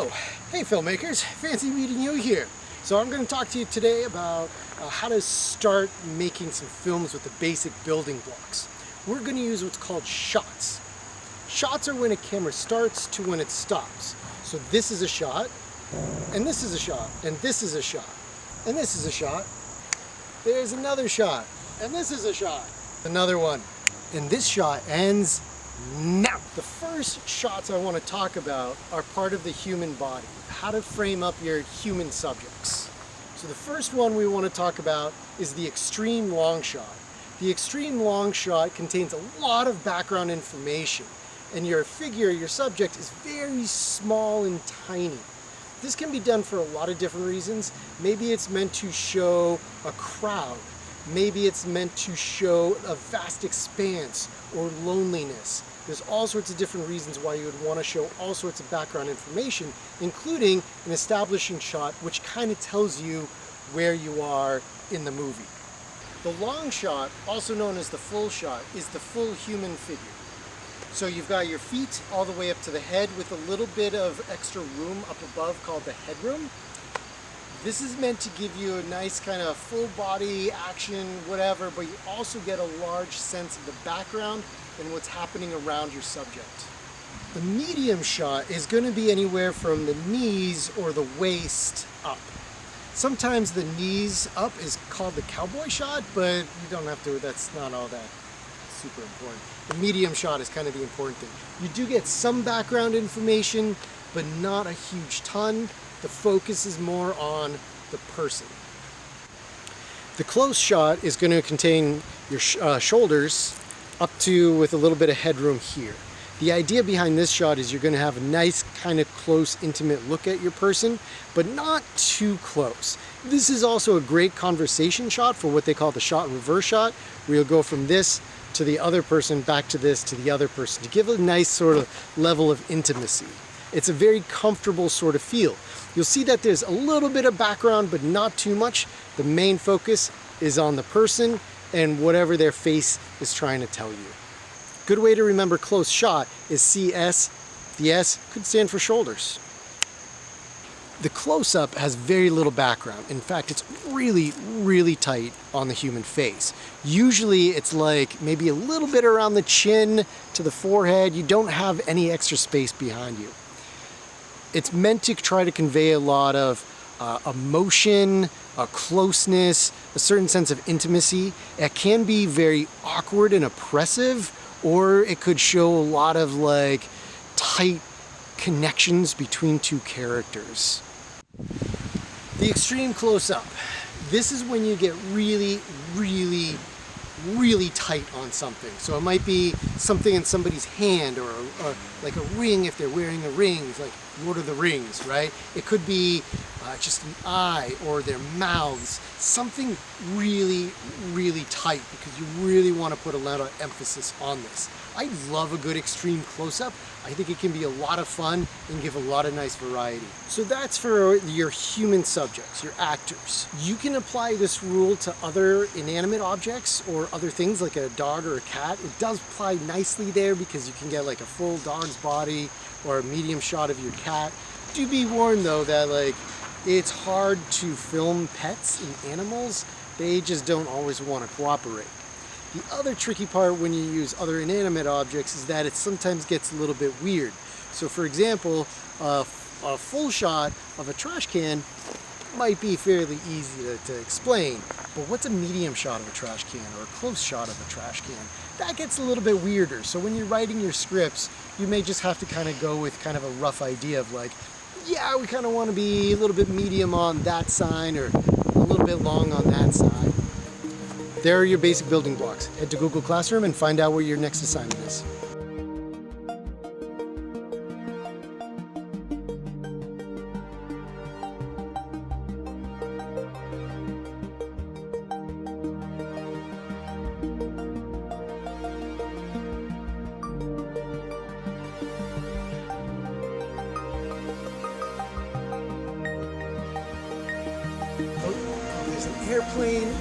So, hey filmmakers, fancy meeting you here. So I'm going to talk to you today about how to start making some films with the basic building blocks. We're going to use what's called shots. Shots are when a camera starts to when it stops. So this is a shot, and this is a shot, and this is a shot, and this is a shot. There's another shot, and this is a shot. Another one. And this shot ends now. The first shots I want to talk about are part of the human body, how to frame up your human subjects. So the first one we want to talk about is the extreme long shot. The extreme long shot contains a lot of background information, and your figure, your subject, is very small and tiny. This can be done for a lot of different reasons. Maybe it's meant to show a crowd. Maybe it's meant to show a vast expanse or loneliness. There's all sorts of different reasons why you would want to show all sorts of background information, including an establishing shot, which kind of tells you where you are in the movie. The long shot, also known as the full shot, is the full human figure. So you've got your feet all the way up to the head with a little bit of extra room up above called the headroom. This is meant to give you a nice kind of full body action, whatever, but you also get a large sense of the background and what's happening around your subject. The medium shot is going to be anywhere from the knees or the waist up. Sometimes the knees up is called the cowboy shot, but you don't have to, that's not all that super important. The medium shot is kind of the important thing. You do get some background information, but not a huge ton. The focus is more on the person. The close shot is going to contain your shoulders up to with a little bit of headroom here. The idea behind this shot is you're going to have a nice kind of close, intimate look at your person, but not too close. This is also a great conversation shot for what they call the shot in reverse shot, where you'll go from this to the other person, back to this, to the other person, to give a nice sort of level of intimacy. It's a very comfortable sort of feel. You'll see that there's a little bit of background, but not too much. The main focus is on the person and whatever their face is trying to tell you. Good way to remember close shot is CS. The S could stand for shoulders. The close-up has very little background. In fact, it's really, really tight on the human face. Usually it's like maybe a little bit around the chin to the forehead. You don't have any extra space behind you. It's meant to try to convey a lot of emotion, closeness, a certain sense of intimacy. It can be very awkward and oppressive, or it could show a lot of like tight connections between two characters. The extreme close-up. This is when you get really, really, really tight on something. So it might be something in somebody's hand, or like a ring if they're wearing a ring. It's like Lord of the Rings, right? It could be just an eye or their mouths. Something really, really tight, because you really want to put a lot of emphasis on this. I love a good extreme close-up. I think it can be a lot of fun and give a lot of nice variety. So that's for your human subjects, your actors. You can apply this rule to other inanimate objects or other things like a dog or a cat. It does apply nicely there because you can get like a full dog's body or a medium shot of your cat. Do be warned though that like it's hard to film pets and animals. They just don't always want to cooperate. The other tricky part when you use other inanimate objects is that it sometimes gets a little bit weird. So for example, a full shot of a trash can might be fairly easy to explain, but what's a medium shot of a trash can or a close shot of a trash can? That gets a little bit weirder. So when you're writing your scripts, you may just have to kind of go with kind of a rough idea of like, yeah, we kind of want to be a little bit medium on that side or a little bit long on that side. There are your basic building blocks. Head to Google Classroom and find out where your next assignment is. Oh, there's an airplane.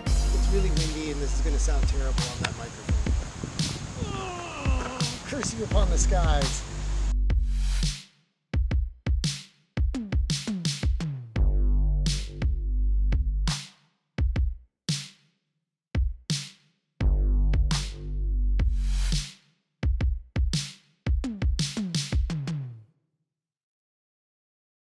It's really windy and this is going to sound terrible on that microphone. Oh, cursing upon the skies.